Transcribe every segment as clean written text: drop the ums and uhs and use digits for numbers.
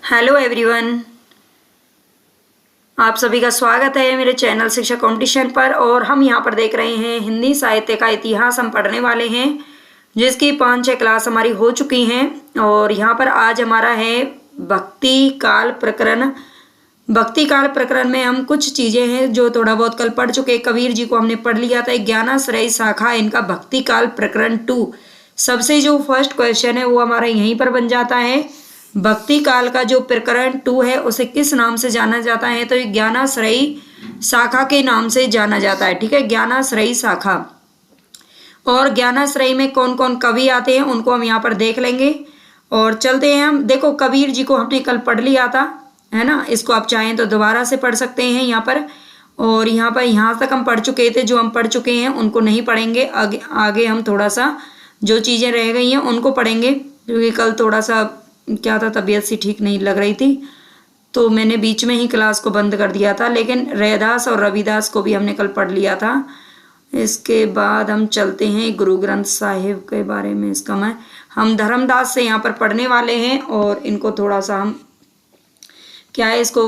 Hello everyone, आप सभी का स्वागत है मेरे चैनल शिक्षा कंपटीशन पर। और हम यहाँ पर देख रहे हैं हिंदी साहित्य का इतिहास हम पढ़ने वाले हैं, जिसकी 5-6 क्लास हमारी हो चुकी हैं। और यहाँ पर आज हमारा है भक्ति काल प्रकरण। भक्ति काल प्रकरण में हम कुछ चीज़ें हैं जो थोड़ा बहुत कल पढ़ चुके। कबीर जी को हमने पढ़ लिया था, ज्ञानाश्रयी शाखा इनका भक्ति काल प्रकरण 2। सबसे जो फर्स्ट क्वेश्चन है वो हमारा यहीं पर बन जाता है। भक्ति काल का जो प्रकरण 2 है उसे किस नाम से जाना जाता है? तो ये ज्ञानाश्रयी शाखा के नाम से जाना जाता है। ठीक है, ज्ञानाश्रयी शाखा। और ज्ञानाश्रयी में कौन कौन कवि आते हैं उनको हम यहाँ पर देख लेंगे। और चलते हैं हम। देखो, कबीर जी को हमने कल पढ़ लिया था, है ना। इसको आप चाहें तो दोबारा से पढ़ सकते हैं यहाँ पर। और यहाँ पर यहाँ तक हम पढ़ चुके थे, जो हम पढ़ चुके हैं उनको नहीं पढ़ेंगे। आगे हम थोड़ा सा जो चीज़ें रह गई हैं उनको पढ़ेंगे, क्योंकि कल थोड़ा सा क्या था, तबीयत सी ठीक नहीं लग रही थी, तो मैंने बीच में ही क्लास को बंद कर दिया था। लेकिन रैदास और रविदास को भी हमने कल पढ़ लिया था। इसके बाद हम चलते हैं गुरु ग्रंथ साहिब के बारे में। इसका हम धर्मदास से यहाँ पर पढ़ने वाले हैं। और इनको थोड़ा सा हम क्या है, इसको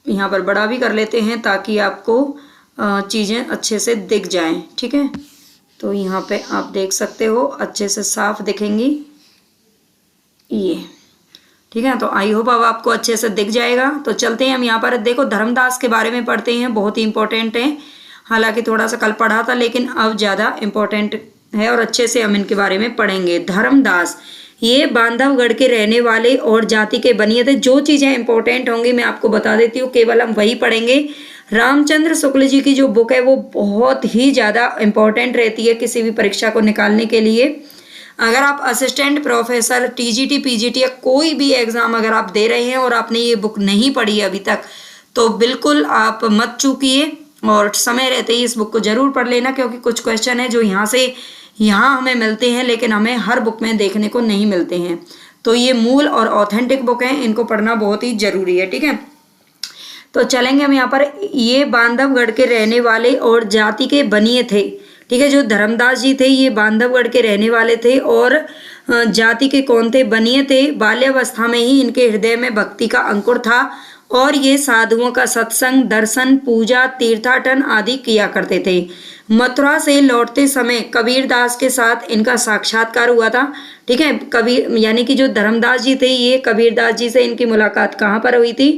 यहाँ पर बड़ा भी कर लेते हैं ताकि आपको चीज़ें अच्छे से दिख जाएं। ठीक है, तो यहाँ पे आप देख सकते हो, अच्छे से साफ दिखेंगी ये। ठीक है, तो आई होप अब आपको अच्छे से दिख जाएगा। तो चलते हैं हम यहाँ पर। देखो, धर्मदास के बारे में पढ़ते हैं, बहुत ही इंपॉर्टेंट है। हालांकि थोड़ा सा कल पढ़ा था, लेकिन अब ज़्यादा इंपॉर्टेंट है और अच्छे से हम इनके बारे में पढ़ेंगे। धर्मदास ये बांधवगढ़ के रहने वाले और जाति के बनिए थे। जो चीज़ें इंपॉर्टेंट होंगी मैं आपको बता देती हूँ, केवल हम वही पढ़ेंगे। रामचंद्र शुक्ल जी की जो बुक है वो बहुत ही ज़्यादा इंपॉर्टेंट रहती है किसी भी परीक्षा को निकालने के लिए। अगर आप असिस्टेंट प्रोफेसर, टीजीटी, पीजीटी या कोई भी एग्ज़ाम अगर आप दे रहे हैं और आपने ये बुक नहीं पढ़ी है अभी तक, तो बिल्कुल आप मत चूकिए और समय रहते ही इस बुक को ज़रूर पढ़ लेना। क्योंकि कुछ क्वेश्चन है जो यहाँ से यहाँ हमें मिलते हैं, लेकिन हमें हर बुक में देखने को नहीं मिलते हैं। तो ये मूल और ऑथेंटिक बुक हैं, इनको पढ़ना बहुत ही ज़रूरी है। ठीक है, तो चलेंगे हम यहाँ पर। ये बांधवगढ़ के रहने वाले और जाति के बनिए थे। ठीक है, जो धर्मदास जी थे ये बांधवगढ़ के रहने वाले थे और जाति के कौन थे? बनिए थे। बाल्यावस्था में ही इनके हृदय में भक्ति का अंकुर था और ये साधुओं का सत्संग, दर्शन, पूजा, तीर्थाटन आदि किया करते थे। मथुरा से लौटते समय कबीरदास के साथ इनका साक्षात्कार हुआ था। ठीक है, कबीर यानी कि जो धर्मदास जी थे ये कबीरदास जी से इनकी मुलाकात कहाँ पर हुई थी?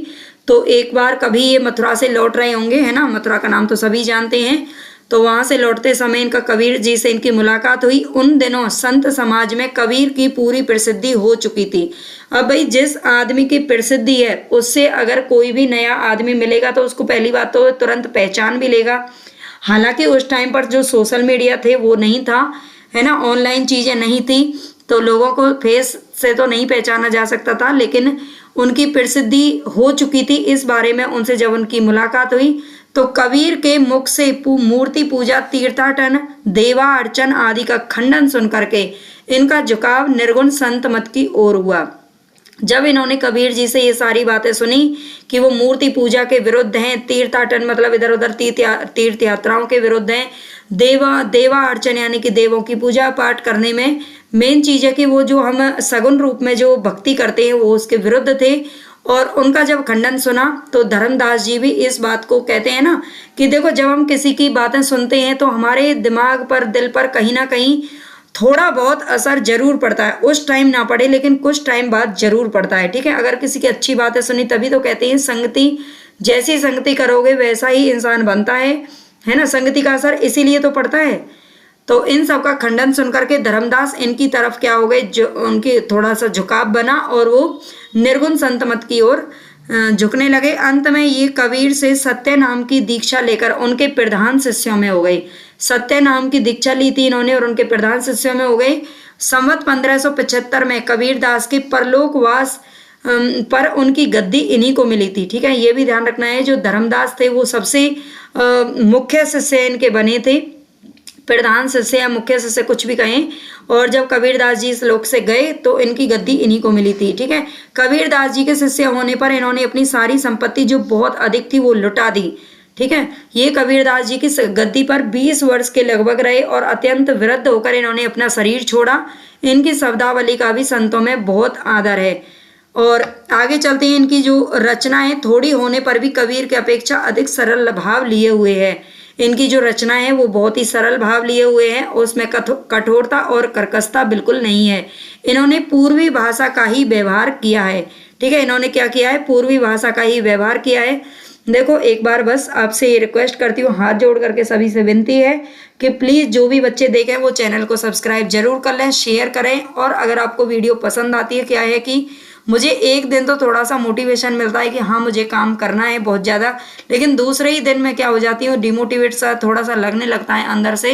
तो एक बार कभी ये मथुरा से लौट रहे होंगे, है ना। मथुरा का नाम तो सभी जानते हैं। तो वहाँ से लौटते समय इनका कबीर जी से इनकी मुलाकात हुई। उन दिनों संत समाज में कबीर की पूरी प्रसिद्धि हो चुकी थी। अब भाई, जिस आदमी की प्रसिद्धि है उससे अगर कोई भी नया आदमी मिलेगा तो उसको पहली बात तो तुरंत पहचान भी लेगा। हालांकि उस टाइम पर जो सोशल मीडिया थे वो नहीं था, है ना, ऑनलाइन चीज़ें नहीं थी, तो लोगों को फेस से तो नहीं पहचाना जा सकता था। लेकिन उनकी प्रसिद्धि हो चुकी थी। इस बारे में उनसे जब उनकी मुलाकात हुई तो कबीर के मुख से मूर्ति पूजा, तीर्थाटन, देवा अर्चन आदि का खंडन सुन करके इनका झुकाव निर्गुण संत मत की ओर हुआ। जब इन्होंने कबीर जी से ये सारी बातें सुनी कि वो मूर्ति पूजा के विरुद्ध हैं, तीर्थाटन मतलब इधर उधर तीर्थ यात्राओं के विरुद्ध हैं, देवा अर्चन यानी कि देवों की पूजा पाठ करने में मेन चीज़ है कि वो जो हम सगुन रूप में जो भक्ति करते हैं वो उसके विरुद्ध थे। और उनका जब खंडन सुना तो धर्मदास जी भी इस बात को कहते हैं ना कि देखो, जब हम किसी की बातें सुनते हैं तो हमारे दिमाग पर, दिल पर कहीं ना कहीं थोड़ा बहुत असर जरूर पड़ता है। उस टाइम ना पड़े लेकिन कुछ टाइम बाद जरूर पड़ता है। ठीक है, अगर किसी की अच्छी बातें सुनी, तभी तो कहते हैं संगति, जैसी संगति करोगे वैसा ही इंसान बनता है ना। संगति का असर इसीलिए तो पड़ता है। तो इन सब का खंडन सुन करके धर्मदास इनकी तरफ क्या हो गए, जो उनकी थोड़ा सा झुकाव बना और वो निर्गुण संत मत की ओर झुकने लगे। अंत में ये कबीर से सत्य नाम की दीक्षा लेकर उनके प्रधान शिष्यों में हो गए। सत्य नाम की दीक्षा ली थी इन्होंने और उनके प्रधान शिष्यों में हो गए। संवत 1575 में कबीरदास के परलोकवास पर उनकी गद्दी इन्हीं को मिली थी। ठीक है, ये भी ध्यान रखना है। जो धर्मदास थे वो सबसे मुख्य शिष्य इनके बने थे, प्रधान शिष्य या मुख्य शिष्य कुछ भी कहें। और जब कबीरदास जी इस लोक से गए तो इनकी गद्दी इन्हीं को मिली थी। ठीक है, कबीरदास जी के शिष्य होने पर इन्होंने अपनी सारी संपत्ति जो बहुत अधिक थी वो लुटा दी। ठीक है, ये कबीरदास जी की गद्दी पर 20 वर्ष के लगभग रहे और अत्यंत वृद्ध होकर इन्होंने अपना शरीर छोड़ा। इनकी शब्दावली का भी संतों में बहुत आदर है। और आगे चलते हैं। इनकी जो रचनाएं थोड़ी होने पर भी कबीर की अपेक्षा अधिक सरल भाव लिए हुए है। इनकी जो रचना है वो बहुत ही सरल भाव लिए हुए हैं, उसमें कठोरता और कर्कशता बिल्कुल नहीं है। इन्होंने पूर्वी भाषा का ही व्यवहार किया है। ठीक है, इन्होंने क्या किया है, पूर्वी भाषा का ही व्यवहार किया है। देखो एक बार बस आपसे ये रिक्वेस्ट करती हूँ, हाथ जोड़ करके सभी से विनती है कि प्लीज जो भी बच्चे देखें वो चैनल को सब्सक्राइब जरूर कर लें, शेयर करें। और अगर आपको वीडियो पसंद आती है, क्या है कि मुझे एक दिन तो थोड़ा सा मोटिवेशन मिलता है कि हाँ मुझे काम करना है बहुत ज़्यादा, लेकिन दूसरे ही दिन में क्या हो जाती हूँ, डिमोटिवेट सा थोड़ा सा लगने लगता है अंदर से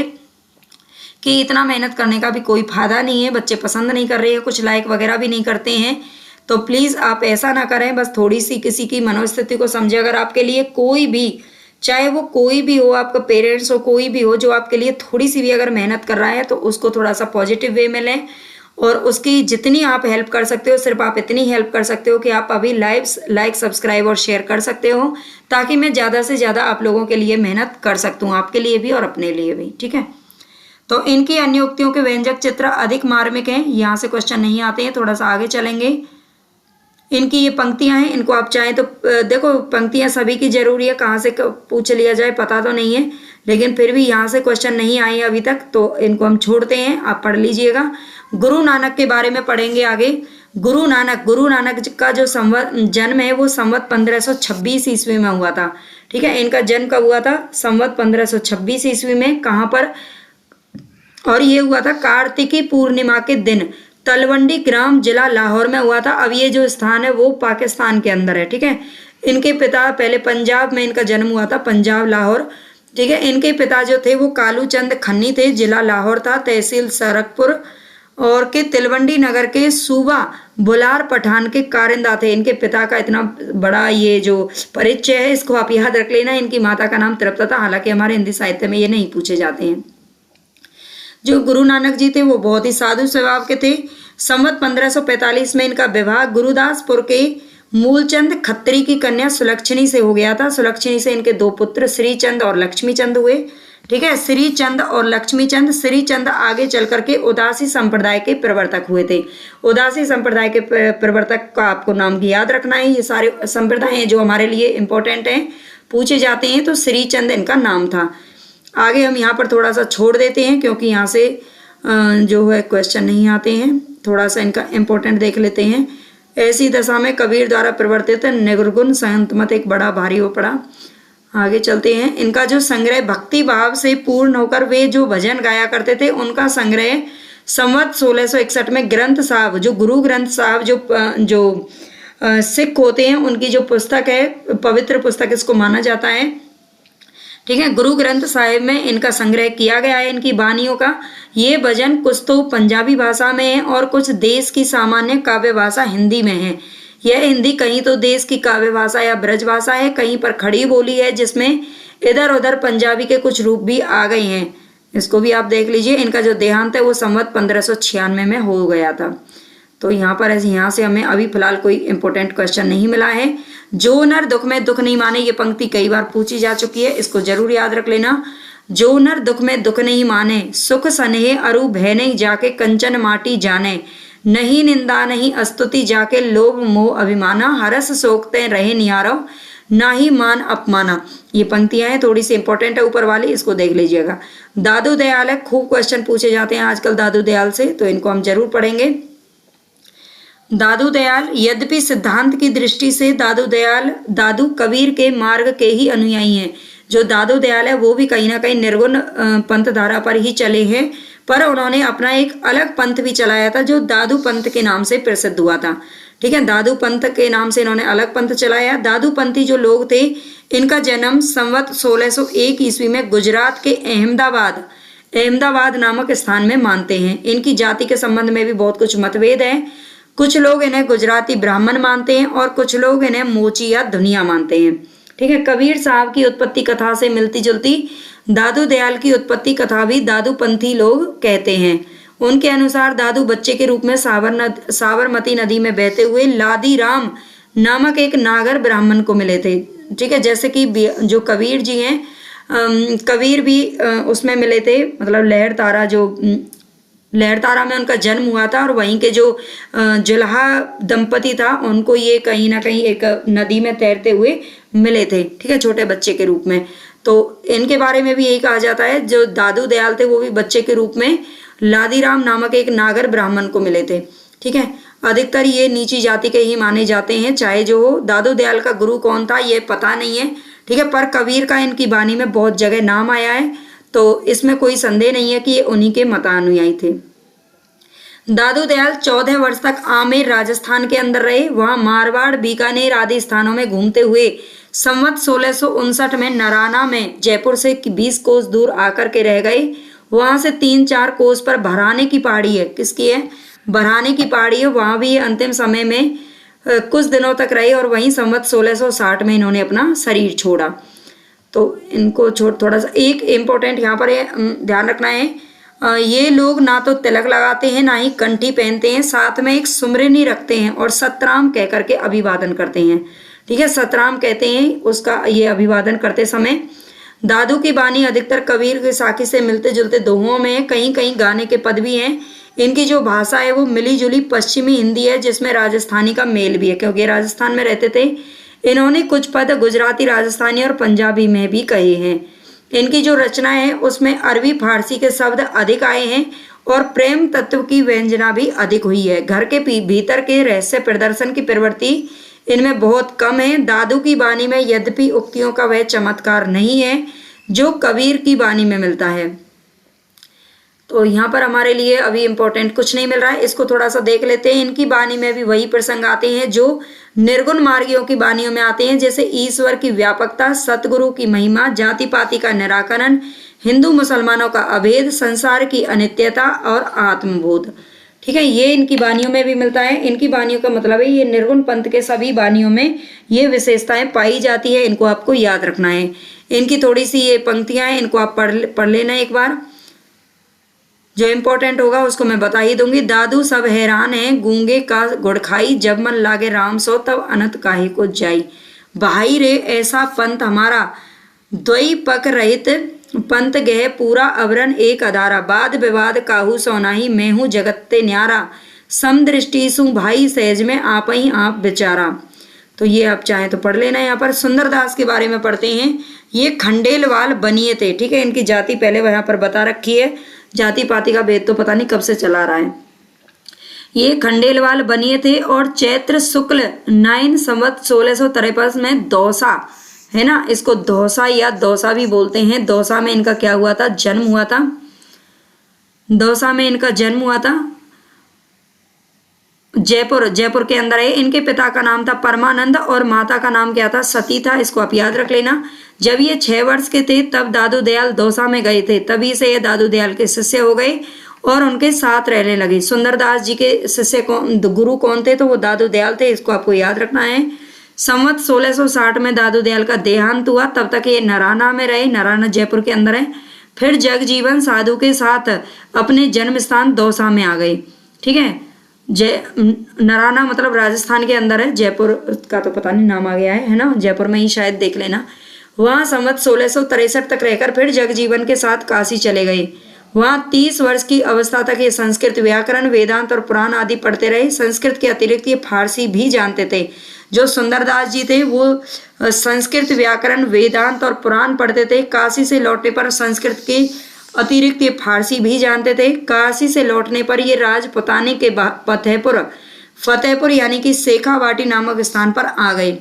कि इतना मेहनत करने का भी कोई फायदा नहीं है, बच्चे पसंद नहीं कर रहे हैं, कुछ लाइक वगैरह भी नहीं करते हैं। तो प्लीज़ आप ऐसा ना करें, बस थोड़ी सी किसी की मनोस्थिति को समझे। अगर आपके लिए कोई भी, चाहे वो कोई भी हो, आपका पेरेंट्स हो, कोई भी हो, जो आपके लिए थोड़ी सी भी अगर मेहनत कर रहा है तो उसको थोड़ा सा पॉजिटिव वे में लें और उसकी जितनी आप हेल्प कर सकते हो, सिर्फ आप इतनी हेल्प कर सकते हो कि आप अभी लाइक सब्सक्राइब और शेयर कर सकते हो, ताकि मैं ज़्यादा से ज़्यादा आप लोगों के लिए मेहनत कर सकता हूँ, आपके लिए भी और अपने लिए भी। ठीक है, तो इनकी अन्य उक्तियों के व्यंजक चित्र अधिक मार्मिक हैं, यहाँ से क्वेश्चन नहीं आते हैं। थोड़ा सा आगे चलेंगे। इनकी ये पंक्तियां हैं, इनको आप चाहें तो देखो पंक्तियां सभी की जरूरी है, कहाँ से पूछ लिया जाए पता तो नहीं है, लेकिन फिर भी यहाँ से क्वेश्चन नहीं आए अभी तक, तो इनको हम छोड़ते हैं, आप पढ़ लीजिएगा। गुरु नानक के बारे में पढ़ेंगे आगे। गुरु नानक का जो जन्म है वो संवत 1526 ईस्वी में हुआ था। ठीक है, इनका जन्म कब हुआ था, संवत 1526 ईस्वी में। कहाँ पर, और ये हुआ था कार्तिकी पूर्णिमा के दिन, तलवंडी ग्राम जिला लाहौर में हुआ था। अब ये जो स्थान है वो पाकिस्तान के अंदर है। ठीक है, इनके पिता, पहले पंजाब में इनका जन्म हुआ था, पंजाब लाहौर। ठीक है, इनके पिता जो थे वो कालू चंद खन्नी थे, जिला लाहौर था, तहसील सरकपुर और के तिलवंडी नगर के सूबा बुलार पठान के कारिंदा थे। इनके पिता का इतना बड़ा ये जो परिचय है इसको आप याद रख लेना। इनकी माता का नाम तृप्ता था, हालांकि हमारे हिंदी साहित्य में ये नहीं पूछे जाते हैं। जो गुरु नानक जी थे वो बहुत ही साधु स्वभाव के थे। संवत 1545 में इनका विवाह गुरुदासपुर के मूलचंद खत्री की कन्या सुलक्षणी से हो गया था। सुलक्षणी से इनके दो पुत्र श्रीचंद और लक्ष्मी चंद हुए। ठीक है, श्रीचंद और लक्ष्मी चंद। श्रीचंद आगे चल करके उदासी संप्रदाय के प्रवर्तक हुए थे। उदासी संप्रदाय के प्रवर्तक का आपको नाम भी याद रखना है। ये सारे संप्रदाय हैं जो हमारे लिए इंपॉर्टेंट हैं, पूछे जाते हैं, तो श्रीचंद इनका नाम था। आगे हम यहाँ पर थोड़ा सा छोड़ देते हैं क्योंकि यहाँ से जो है क्वेश्चन नहीं आते हैं। थोड़ा सा इनका इम्पोर्टेंट देख लेते हैं। ऐसी दशा में कबीर द्वारा प्रवर्तित निर्गुण संत मत एक बड़ा भारी हो पड़ा। आगे चलते हैं। इनका जो संग्रह भक्ति भाव से पूर्ण होकर वे जो भजन गाया करते थे, उनका संग्रह संवत 1661 में ग्रंथ साहब, जो गुरु ग्रंथ साहब जो सिख होते हैं उनकी जो पुस्तक है, पवित्र पुस्तक इसको माना जाता है। ठीक है, गुरु ग्रंथ साहिब में इनका संग्रह किया गया है इनकी वाणियों का। ये भजन कुछ तो पंजाबी भाषा में है और कुछ देश की सामान्य काव्य भाषा हिंदी में है। यह हिंदी कहीं तो देश की काव्य भाषा या ब्रज भाषा है, कहीं पर खड़ी बोली है जिसमें इधर उधर पंजाबी के कुछ रूप भी आ गए हैं। इसको भी आप देख लीजिए। इनका जो देहांत है वो संवत 1596 में हो गया था। तो यहाँ से हमें अभी फिलहाल कोई इंपॉर्टेंट क्वेश्चन नहीं मिला है। जो नर दुख में दुख नहीं माने, ये पंक्ति कई बार पूछी जा चुकी है, इसको जरूर याद रख लेना। जो नर दुख में दुख नहीं माने, सुख सनेह अरु भय नहीं जाके कंचन माटी जाने, नहीं निंदा नहीं अस्तुति जाके लोभ मोह अभिमाना, हरस सोकते रहे निहारव ना ही मान अपमाना। ये पंक्तियां हैं, थोड़ी सी इंपॉर्टेंट है ऊपर वाली, इसको देख लीजिएगा। दादू दयाल है, खूब क्वेश्चन पूछे जाते हैं आजकल दादू दयाल से, तो इनको हम जरूर पढ़ेंगे। दादू दयाल, यद्यपि सिद्धांत की दृष्टि से दादू कबीर के मार्ग के ही अनुयायी हैं। जो दादू दयाल है वो भी कहीं ना कहीं निर्गुण पंथ धारा पर ही चले हैं, पर उन्होंने अपना एक अलग पंथ भी चलाया था जो दादू पंथ के नाम से प्रसिद्ध हुआ था। ठीक है, दादू पंथ के नाम से इन्होंने अलग पंथ चलाया। दादू पंथी जो लोग थे, इनका जन्म संवत 1601 ईस्वी में गुजरात के अहमदाबाद नामक स्थान में मानते हैं। इनकी जाति के संबंध में भी बहुत कुछ मतभेद है। कुछ लोग इन्हें गुजराती ब्राह्मण मानते हैं और कुछ लोग इन्हें मोची या धुनिया मानते हैं। ठीक है, कबीर साहब की उत्पत्ति कथा से मिलती जुलती दादू दयाल की उत्पत्ति कथा भी दादू पंथी लोग कहते हैं। उनके अनुसार दादू बच्चे के रूप में साबरमती नदी में बहते हुए लादी राम नामक एक नागर ब्राह्मण को मिले थे। ठीक है, जैसे कि जो कबीर जी हैं, कबीर भी उसमें मिले थे, मतलब लहर तारा जो लहरतारा में उनका जन्म हुआ था और वहीं के जो जुल्हा दंपति था उनको ये कहीं ना कहीं एक नदी में तैरते हुए मिले थे, ठीक है, छोटे बच्चे के रूप में। तो इनके बारे में भी यही कहा जाता है, जो दादू दयाल थे वो भी बच्चे के रूप में लादीराम नामक एक नागर ब्राह्मण को मिले थे, ठीक है। अधिकतर ये नीची जाति के ही माने जाते हैं, चाहे जो हो। दादू दयाल का गुरु कौन था ये पता नहीं है, ठीक है, पर कबीर का इनकी बानी में बहुत जगह नाम आया है, तो इसमें कोई संदेह नहीं है कि ये उन्हीं के मतानुयायी थे। दादू दयाल 14 वर्ष तक आमेर राजस्थान के अंदर रहे। वहां मारवाड़, बीकानेर आदि स्थानों में घूमते हुए संवत 1659 में नराना में जयपुर से 20 कोस दूर आकर के रह गए। वहां से 3-4 कोस पर भराने की पहाड़ी है, किसकी है, भराने की पहाड़ी है, वहां भी अंतिम समय में कुछ दिनों तक रहे और वहीं संवत 1660 में इन्होंने अपना शरीर छोड़ा। तो इनको छोड़ थोड़ा सा एक इम्पोर्टेंट यहाँ पर ध्यान रखना है, ये लोग ना तो तिलक लगाते हैं ना ही कंठी पहनते हैं, साथ में एक सुमरनी रखते हैं और सतराम कह करके अभिवादन करते हैं, ठीक है, सतराम कहते हैं उसका ये अभिवादन करते समय। दादू की बानी अधिकतर कबीर की साखी से मिलते जुलते दोहों में है, कहीं कहीं गाने के पद भी हैं। इनकी जो भाषा है वो मिली जुली पश्चिमी हिंदी है जिसमें राजस्थानी का मेल भी है, क्योंकि राजस्थान में रहते थे। इन्होंने कुछ पद गुजराती, राजस्थानी और पंजाबी में भी कहे हैं। इनकी जो रचना है उसमें अरबी फारसी के शब्द अधिक आए हैं और प्रेम तत्व की व्यंजना भी अधिक हुई है। घर के भीतर के रहस्य प्रदर्शन की प्रवृत्ति इनमें बहुत कम है। दादू की बानी में यद्यपि उक्तियों का वह चमत्कार नहीं है जो कबीर की बानी में मिलता है। तो यहाँ पर हमारे लिए अभी इम्पोर्टेंट कुछ नहीं मिल रहा है, इसको थोड़ा सा देख लेते हैं। इनकी बानी में भी वही प्रसंग आते हैं जो निर्गुण मार्गियों की बानियों में आते हैं, जैसे ईश्वर की व्यापकता, सतगुरु की महिमा, जाति पाति का निराकरण, हिंदू मुसलमानों का अभेद, संसार की अनित्यता और आत्मबोध, ठीक है, ये इनकी बानियों में भी मिलता है। इनकी बानियों का मतलब है ये निर्गुण पंथ के सभी बानियों में ये विशेषताएं पाई जाती है, इनको आपको याद रखना है। इनकी थोड़ी सी ये पंक्तियां हैं, इनको आप पढ़ लेना एक बार, जो इम्पोर्टेंट होगा उसको मैं बता ही दूंगी। दादू सब हैरान है, गूंगे का गुड़ खाई, जब मन लागे राम सो तब अनंत काहे को जाई। भाई रे ऐसा पंथ हमारा, द्वई पक रहित पंथ गह पूरा अवरन एक अधारा, वाद विवाद काहू सोनाही, मैं हूँ जगत ते न्यारा, समदृष्टि सु भाई सहज में आप ही आप बेचारा। तो ये आप चाहें तो पढ़ लेना। यहाँ पर सुंदरदास के बारे में पढ़ते हैं। ये खंडेलवाल बनिए थे, ठीक है, इनकी जाति पहले वहां पर बता रखी है, जाति पाति का भेद तो पता नहीं कब से चला रहा है। ये खंडेलवाल बनिए थे और चैत्र शुक्ल 9 संवत 1653 में दौसा है ना, इसको दौसा या दौसा भी बोलते हैं। दौसा में इनका क्या हुआ था, जन्म हुआ था। दौसा में इनका जन्म हुआ था, जयपुर के अंदर है। इनके पिता का नाम था परमानंद और माता का नाम क्या था, सती था, इसको आप याद रख लेना। जब ये 6 वर्ष के थे तब दादू दयाल दौसा में गए थे, तभी से ये दादू दयाल के शिष्य हो गए और उनके साथ रहने लगे। सुंदरदास जी के शिष्य गुरु कौन थे, तो वो दादू दयाल थे, इसको आपको याद रखना है। संवत 1660 में दादू दयाल का देहांत हुआ, तब तक ये नराना में रहे, नराना जयपुर के अंदर है। फिर जगजीवन साधु के साथ अपने जन्म स्थान दौसा में आ गए, ठीक है। नराना मतलब राजस्थान के अंदर है, जयपुर का तो पता नहीं नाम आ गया है ना, जयपुर में ही शायद, देख लेना। वहां संवत 1663 तक रहकर फिर जगजीवन के साथ काशी चले गए। वहां 30 वर्ष की अवस्था तक ये संस्कृत व्याकरण, वेदांत और पुराण आदि पढ़ते रहे। संस्कृत के अतिरिक्त ये फारसी भी जानते थे। जो सुंदरदास जी थे वो संस्कृत व्याकरण, वेदांत और पुराण पढ़ते थे। काशी से लौटने पर संस्कृत के अतिरिक्त ये फारसी भी जानते थे। काशी से लौटने पर ये राजपुताने के फतेहपुर यानी कि शेखावाटी नामक स्थान पर आ गए।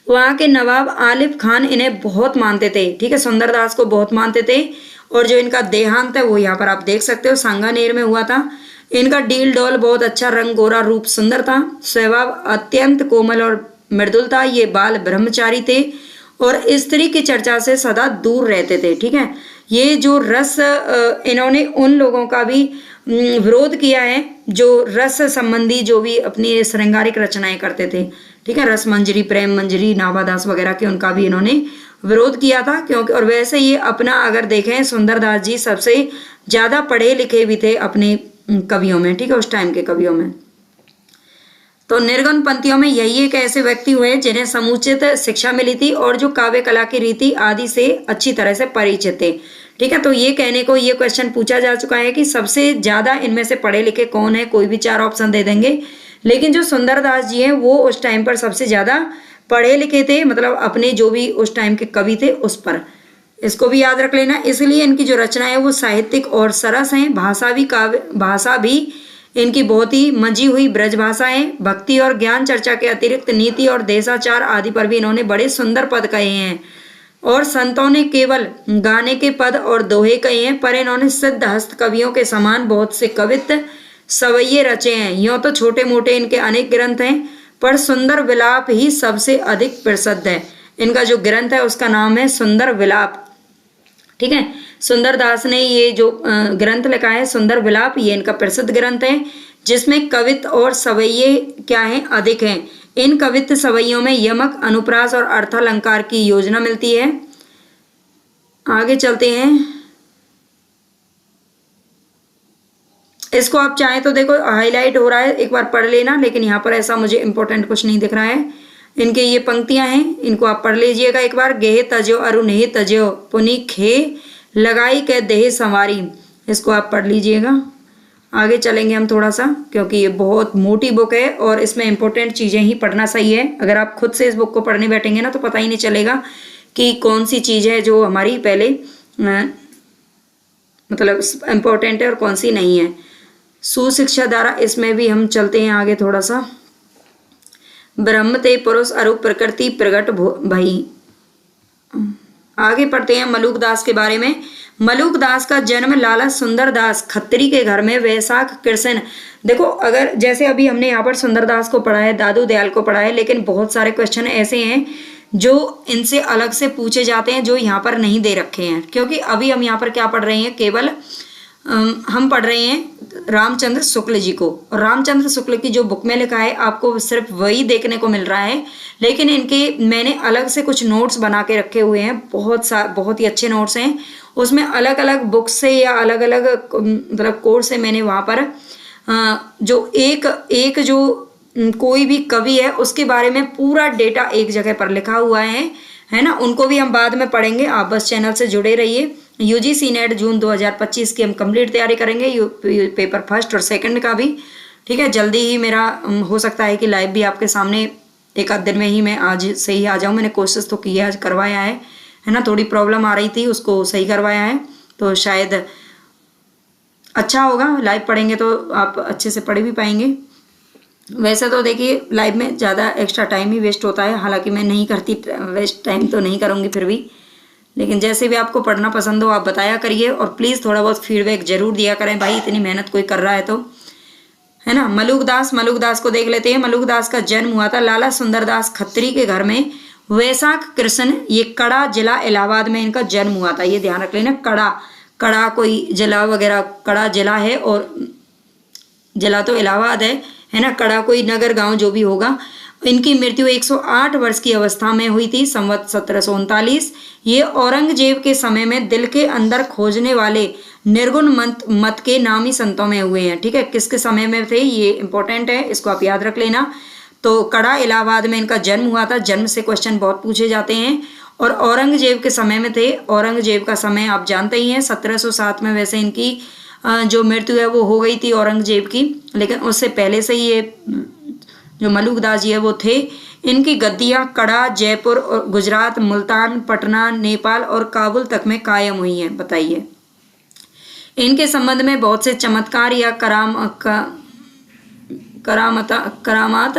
वहाँ के नवाब आलिफ खान इन्हें बहुत मानते थे, ठीक है, सुंदरदास को बहुत मानते थे। और जो इनका देहांत है वो यहाँ पर आप देख सकते हो, सांगानेर में हुआ था। इनका डील डोल बहुत अच्छा, रंग गोरा, रूप सुंदर था, स्वभाव अत्यंत कोमल और मृदुल था। ये बाल ब्रह्मचारी थे और स्त्री की चर्चा से सदा दूर रहते थे, ठीक है। ये जो रस, इन्होंने उन लोगों का भी विरोध किया है जो रस संबंधी जो भी अपनी श्रृंगारिक रचनाएं करते थे, ठीक है, रस मंजरी, प्रेम मंजरी, नाभादास वगैरह के, उनका भी इन्होंने विरोध किया था। क्योंकि और वैसे ये अपना अगर देखें, सुंदरदास जी सबसे ज्यादा पढ़े लिखे भी थे अपने कवियों में, ठीक है, उस टाइम के कवियों में। तो निर्गुण पंक्तियों में यही एक ऐसे व्यक्ति हुए जिन्हें समुचित शिक्षा मिली थी और जो काव्य कला की रीति आदि से अच्छी तरह से परिचित थे। ठीक है, तो ये कहने को ये क्वेश्चन पूछा जा चुका है कि सबसे ज्यादा इनमें से पढ़े लिखे कौन है, कोई भी 4 ऑप्शन दे देंगे, लेकिन जो सुंदरदास जी हैं वो उस टाइम पर सबसे ज्यादा पढ़े लिखे थे, मतलब अपने जो भी उस टाइम के कवि थे उस पर, इसको भी याद रख लेना। इसलिए इनकी जो रचना है वो साहित्यिक और सरस है, भाषा भी इनकी बहुत ही मंजी हुई ब्रज भाषा है। भक्ति और ज्ञान चर्चा के अतिरिक्त नीति और देशाचार आदि पर भी इन्होंने बड़े सुंदर पद कहे हैं, और संतों ने केवल गाने के पद और दोहे कहे हैं, पर इन्होंने सिद्ध हस्त कवियों के समान बहुत से कवित्त सवैये रचे हैं। यूं तो छोटे मोटे इनके अनेक ग्रंथ हैं, पर सुंदर विलाप ही सबसे अधिक प्रसिद्ध है। इनका जो ग्रंथ है उसका नाम है सुंदर विलाप। ठीक है, सुंदरदास ने ये जो ग्रंथ लिखा है सुंदर विलाप, ये इनका प्रसिद्ध ग्रंथ है, जिसमें कवित्त और सवैये क्या है, अधिक हैं। इन कवित्त सवैयों में यमक, अनुप्रास और अर्थालंकार की योजना मिलती है। आगे चलते हैं, इसको आप चाहें तो देखो हाईलाइट हो रहा है, एक बार पढ़ लेना, लेकिन यहाँ पर ऐसा मुझे इंपॉर्टेंट कुछ नहीं दिख रहा है। इनके ये पंक्तियां हैं, इनको आप पढ़ लीजिएगा एक बार। गेह तजो अरु नेह तजो पुनि खे लगाई के देह संवारी, इसको आप पढ़ लीजिएगा। आगे चलेंगे हम थोड़ा सा, क्योंकि ये बहुत मोटी बुक है और इसमें इंपॉर्टेंट चीज़ें ही पढ़ना सही है। अगर आप खुद से इस बुक को पढ़ने बैठेंगे ना तो पता ही नहीं चलेगा कि कौन सी चीज़ है जो हमारी पहले मतलब इम्पोर्टेंट है और कौन सी नहीं है। सुशिक्षा द्वारा इसमें भी हम चलते हैं आगे थोड़ा सा। ब्रह्म ते पुरुष अरु प्रकृति प्रगट भई। आगे पढ़ते हैं मलुक दास के बारे में। मलुक दास का जन्म लाला सुंदरदास खत्री के घर में वैशाख कृष्ण, देखो अगर जैसे अभी हमने यहाँ पर सुंदरदास को पढ़ा है, दादू दयाल को पढ़ा है, लेकिन बहुत सारे क्वेश्चन ऐसे हैं जो इनसे अलग से पूछे जाते हैं जो यहाँ पर नहीं दे रखे हैं, क्योंकि अभी हम यहाँ पर क्या पढ़ रहे हैं, केवल हम पढ़ रहे हैं रामचंद्र शुक्ल जी को, और रामचंद्र शुक्ल की जो बुक में लिखा है आपको सिर्फ वही देखने को मिल रहा है, लेकिन इनके मैंने अलग से कुछ नोट्स बना के रखे हुए हैं, बहुत ही अच्छे नोट्स हैं। उसमें अलग अलग बुक से या अलग अलग मतलब कोर्स से मैंने वहाँ पर जो एक जो कोई भी कवि है उसके बारे में पूरा डेटा एक जगह पर लिखा हुआ है ना, उनको भी हम बाद में पढ़ेंगे। आप बस चैनल से जुड़े रहिए। यूजीसी नेट जून 2025 की हम कंप्लीट तैयारी करेंगे, पेपर फर्स्ट और सेकंड का भी। ठीक है, जल्दी ही मेरा हो सकता है कि लाइव भी आपके सामने एक आध दिन में ही मैं आज से ही आ जाऊँ। मैंने कोशिश तो की है, आज करवाया है ना, थोड़ी प्रॉब्लम आ रही थी उसको सही करवाया है, तो शायद अच्छा होगा। लाइव पढ़ेंगे तो आप अच्छे से पढ़ भी पाएंगे। वैसे तो देखिए लाइव में ज़्यादा एक्स्ट्रा टाइम ही वेस्ट होता है, हालांकि मैं नहीं करती, वेस्ट टाइम तो नहीं करूँगी फिर भी, लेकिन जैसे भी आपको पढ़ना पसंद हो आप बताया करिए, और प्लीज़ थोड़ा बहुत फीडबैक जरूर दिया करें भाई, इतनी मेहनत कोई कर रहा है तो, है ना। मलुक दास को देख लेते हैं। मलुक दास का जन्म हुआ था लाला सुंदरदास खत्री के घर में वैशाख कृष्ण, ये कड़ा जिला इलाहाबाद में इनका जन्म हुआ था, ये ध्यान रख लेना। कड़ा कोई जिला वगैरह, कड़ा जिला है और जिला तो इलाहाबाद है ना, कड़ा कोई नगर गांव जो भी होगा। इनकी मृत्यु 108 वर्ष की अवस्था में हुई थी, संवत 1739। ये औरंगजेब के समय में दिल के अंदर खोजने वाले निर्गुण मत के नामी संतों में हुए हैं। ठीक है, किसके समय में थे ये इंपॉर्टेंट है, इसको आप याद रख लेना। तो कड़ा इलाहाबाद में इनका जन्म हुआ था, जन्म से क्वेश्चन बहुत पूछे जाते हैं, और औरंगजेब के समय में थे। औरंगजेब का समय आप जानते ही हैं 1707 में वैसे इनकी जो मृत्यु है वो हो गई थी औरंगजेब की, लेकिन उससे पहले से ये जो मलुक दास जी है वो थे। इनकी गद्दियाँ कड़ा, जयपुर और गुजरात, मुल्तान, पटना, नेपाल और काबुल तक में कायम हुई हैं। बताइए, इनके संबंध में बहुत से चमत्कार या करामात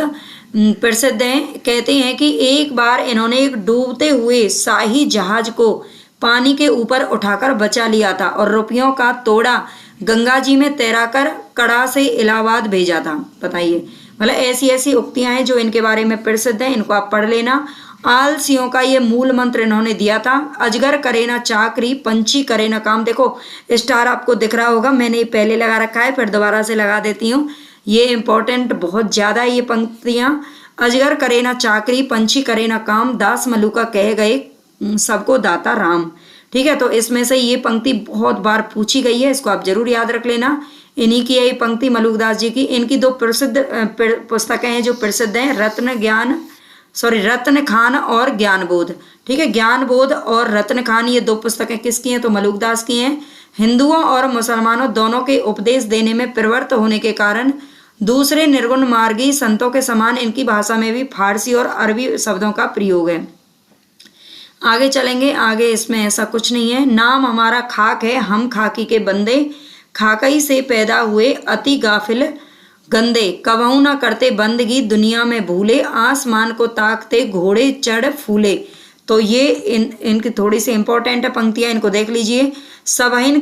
प्रसिद्ध हैं। कहते हैं कि एक बार इन्होंने एक डूबते हुए शाही जहाज को पानी के ऊपर उठाकर बचा लिया था और रुपयों का तोड़ा गंगा जी में तैराकर कड़ा से इलाहाबाद भेजा था। बताइए, मतलब ऐसी ऐसी उक्तियां हैं जो इनके बारे में प्रसिद्ध हैं, इनको आप पढ़ लेना। आलसियों का ये मूल मंत्र इन्होंने दिया था, अजगर करे ना चाकरी, पंछी करे ना काम। देखो स्टार आपको दिख रहा होगा, मैंने पहले लगा रखा है, फिर दोबारा से लगा देती हूँ, ये इंपॉर्टेंट बहुत ज्यादा ये पंक्तियां। अजगर करे ना चाकरी, पंछी करे ना काम, दास मलुका कह गए सबको दाता राम। ठीक है, तो इसमें से ये पंक्ति बहुत बार पूछी गई है, इसको आप जरूर याद रख लेना। इन्हीं की यही पंक्ति मलुकदास जी की। इनकी दो प्रसिद्ध पुस्तकें हैं जो प्रसिद्ध हैं, रत्न खान और ज्ञानबोध। ठीक है, ज्ञानबोध और रत्न खान ये दो पुस्तकें किसकी हैं? तो मलुकदास की हैं। हिंदुओं और मुसलमानों दोनों के उपदेश देने में प्रवृत्त होने के कारण दूसरे निर्गुण मार्गी संतों के समान इनकी भाषा में भी फारसी और अरबी शब्दों का प्रयोग है। आगे चलेंगे, आगे इसमें ऐसा कुछ नहीं है। नाम हमारा खाक है, हम खाकी के बंदे, खाकई से पैदा हुए अति गाफिल गंदे, कबहू न करते बंदगी दुनिया में भूले, आसमान को ताकते घोड़े चढ़ फूले। तो ये इनकी थोड़ी सी इंपॉर्टेंट पंक्तियां, इनको देख लीजिए। सबहिन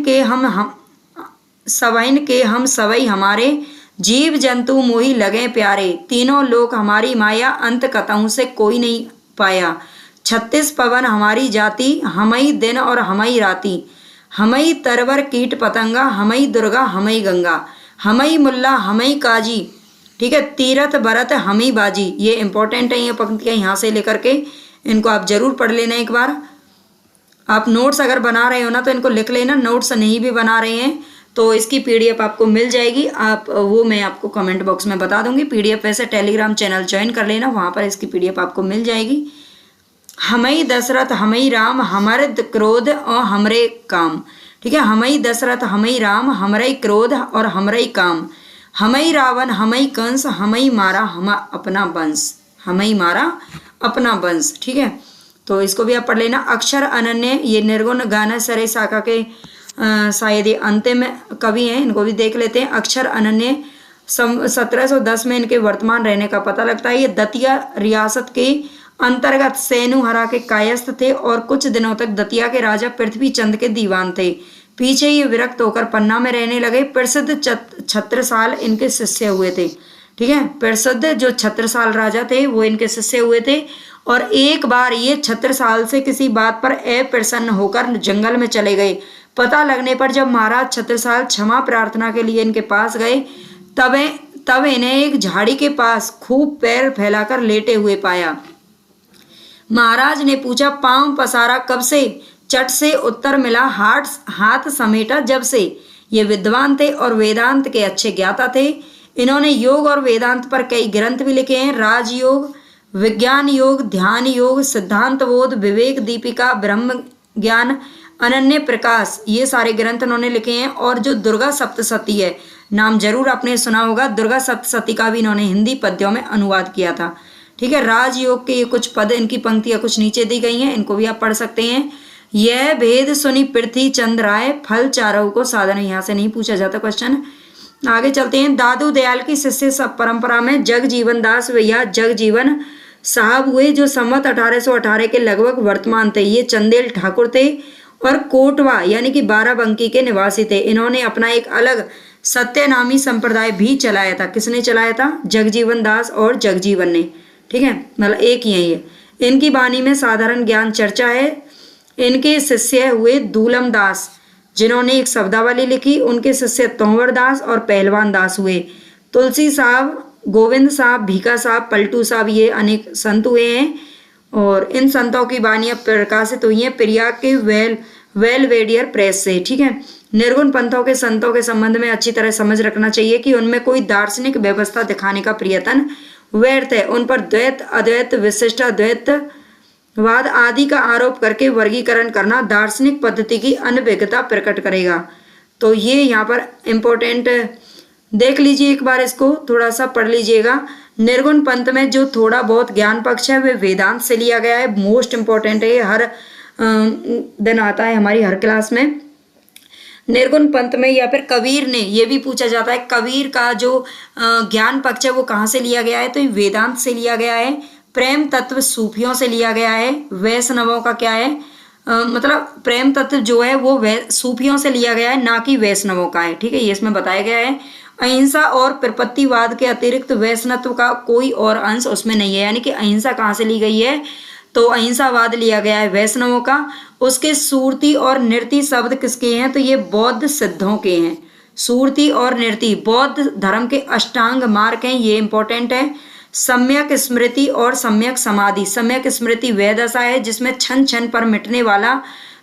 के हम सवई हमारे, जीव जंतु मोही लगे प्यारे, तीनों लोक हमारी माया, अंत कतहु से कोई नहीं पाया। 36 पवन हमारी जाति, हमई दिन और हमई राती, हमई तरवर कीट पतंगा, हमई दुर्गा हमई गंगा, हमई मुल्ला हमई काजी। ठीक है, तीरथ भरत हमी बाजी। ये इंपॉर्टेंट है ये पंक्तियां, यहाँ से लेकर के इनको आप जरूर पढ़ लेना एक बार। आप नोट्स अगर बना रहे हो ना तो इनको लिख लेना, नोट्स नहीं भी बना रहे हैं तो इसकी पीडीएफ आपको मिल जाएगी। आप वो मैं आपको कमेंट बॉक्स में बता दूंगी। पीडीएफ वैसे टेलीग्राम चैनल ज्वाइन कर लेना, वहाँ पर इसकी पीडीएफ आपको मिल जाएगी। हमई दशरथ हमई राम, हमर क्रोध और हमरे काम। ठीक है, हमई दशरथ हमई राम, हमरे क्रोध और हमरे काम, हमई रावण हमई कंस, हमई मारा हम अपना वंश, हमई मारा अपना वंश। ठीक है, तो इसको भी आप पढ़ लेना। अक्षर अनन्य, ये निर्गुण गाना सरे शाखा के शायद ये अंतिम कवि हैं, इनको भी देख लेते हैं। अक्षर अनन्य 1710 में इनके वर्तमान रहने का पता लगता है। ये दतिया रियासत के अंतर्गत सेनुहरा के कायस्थ थे और कुछ दिनों तक दतिया के राजा पृथ्वी चंद के दीवान थे। पीछे ये विरक्त होकर पन्ना में रहने लगे। प्रसिद्ध छत्रसाल इनके शिष्य हुए थे। ठीक है, प्रसिद्ध जो छत्रसाल राजा थे वो इनके शिष्य हुए थे। और एक बार ये छत्रसाल से किसी बात पर अप्रसन्न होकर जंगल में चले गए। पता लगने पर जब महाराज छत्रसाल क्षमा प्रार्थना के लिए इनके पास गए तब इन्हें एक झाड़ी के पास खूब पैर फैलाकर लेटे हुए पाया। महाराज ने पूछा, पांव पसारा कब से? चट से उत्तर मिला, हाथ समेटा जब से। ये विद्वान थे और वेदांत के अच्छे ज्ञाता थे। इन्होंने योग और वेदांत पर कई ग्रंथ भी लिखे हैं। राजयोग, विज्ञान योग, ध्यान योग, सिद्धांत बोध, विवेक दीपिका, ब्रह्म ज्ञान, अनन्य प्रकाश, ये सारे ग्रंथ उन्होंने लिखे हैं। और जो दुर्गा सप्तशती है, नाम जरूर आपने सुना होगा, दुर्गा सप्तशती का भी इन्होंने हिंदी पद्यों में अनुवाद किया था। ठीक है, राजयोग के ये कुछ पद, इनकी पंक्तियां कुछ नीचे दी गई हैं, इनको भी आप पढ़ सकते हैं। यह भेद सुनी पृथ्वी चंद राय, फल चारों को साधन। यहाँ से नहीं पूछा जाता क्वेश्चन। आगे चलते हैं। दादू दयाल की शिष्य परंपरा में जगजीवन दास भैया जगजीवन साहब हुए, जो संवत 1818 के लगभग वर्तमान थे। ये चंदेल ठाकुर थे और कोटवा यानी कि बाराबंकी के निवासी थे। इन्होंने अपना एक अलग सत्यनामी संप्रदाय भी चलाया था। किसने चलाया था? जगजीवन दास और जगजीवन ने। ठीक है, मतलब एक ही है ये। इनकी वाणी में साधारण ज्ञान चर्चा है। इनके शिष्य हुए दूलम दास, जिन्होंने एक शब्दावली लिखी। उनके शिष्य तोंवर दास और पहलवान दास हुए। तुलसी साहब, गोविंद साहब, भीखा साहब, पलटू साहब, ये अनेक संत हुए हैं। और इन संतों की वाणियां प्रकाशित हुई हैं प्रयाग के वेलवेडियर प्रेस से। ठीक है, निर्गुण पंथों के संतों के संबंध में अच्छी तरह समझ रखना चाहिए कि उनमें कोई दार्शनिक व्यवस्था दिखाने का प्रयत्न व्यर्थ है। उन पर द्वैत, अद्वैत, विशिष्ट अद्वैतवाद आदि का आरोप करके वर्गीकरण करना दार्शनिक पद्धति की अनभिज्ञता प्रकट करेगा। तो ये यहाँ पर इम्पोर्टेंट देख लीजिए, एक बार इसको थोड़ा सा पढ़ लीजिएगा। निर्गुण पंथ में जो थोड़ा बहुत ज्ञान पक्ष है वे वेदांत से लिया गया है। मोस्ट इम्पोर्टेंट है, हर दिन आता है हमारी हर क्लास में। निर्गुण पंथ में या फिर कबीर ने, ये भी पूछा जाता है कबीर का जो ज्ञान पक्ष है वो कहाँ से लिया गया है? तो ये वेदांत से लिया गया है। प्रेम तत्व सूफियों से लिया गया है। वैष्णवों का क्या है? मतलब प्रेम तत्व जो है वो सूफियों से लिया गया है, ना कि वैष्णवों का है। ठीक है, ये इसमें बताया गया है। अहिंसा और प्रपत्तिवाद के अतिरिक्त वैष्णव का कोई और अंश उसमें नहीं है। यानी कि अहिंसा कहाँ से ली गई है? तो अहिंसावाद लिया गया है वैष्णवों का। उसके सूरती और नृत्य शब्द किसके हैं? तो ये बौद्ध सिद्धों के हैं। सूरती और नृत्य बौद्ध धर्म के अष्टांग मार्ग हैं, ये इंपॉर्टेंट है। सम्यक स्मृति और सम्यक समाधि। सम्यक स्मृति वह दशा है जिसमें क्षण क्षण पर मिटने वाला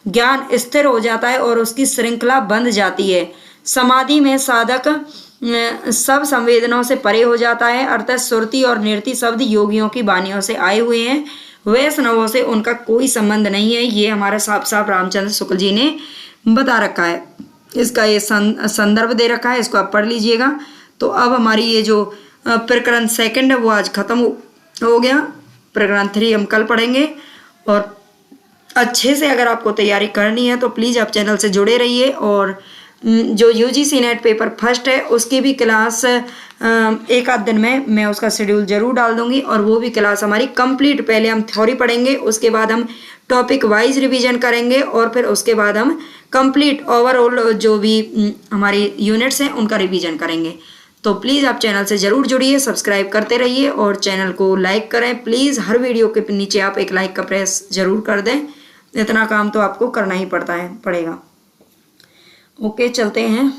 ज्ञान स्थिर हो जाता है और उसकी श्रृंखला बंध जाती है। समाधि में साधक सब संवेदनाओं से परे हो जाता है, अर्थात सुरति और नृत्य शब्द योगियों की वाणियों से आए हुए हैं, वैष्णवों से उनका कोई संबंध नहीं है। ये हमारा साफ साफ रामचंद्र शुक्ल जी ने बता रखा है। इसका ये संदर्भ दे रखा है, इसको आप पढ़ लीजिएगा। तो अब हमारी ये जो प्रकरण सेकंड है वो आज खत्म हो गया। प्रकरण 3 हम कल पढ़ेंगे। और अच्छे से अगर आपको तैयारी करनी है तो प्लीज़ आप चैनल से जुड़े रहिए। और जो यूजीसी नेट पेपर फर्स्ट है उसकी भी क्लास एक आध दिन में मैं उसका शेड्यूल जरूर डाल दूंगी, और वो भी क्लास हमारी कंप्लीट। पहले हम थ्योरी पढ़ेंगे, उसके बाद हम टॉपिक वाइज रिवीजन करेंगे, और फिर उसके बाद हम कंप्लीट ओवरऑल जो भी हमारी यूनिट्स हैं उनका रिवीजन करेंगे। तो प्लीज़ आप चैनल से ज़रूर जुड़िए, सब्सक्राइब करते रहिए और चैनल को लाइक करें। प्लीज़ हर वीडियो के नीचे आप एक लाइक का प्रेस ज़रूर कर दें, इतना काम तो आपको करना ही पड़ेगा। ओके, चलते हैं।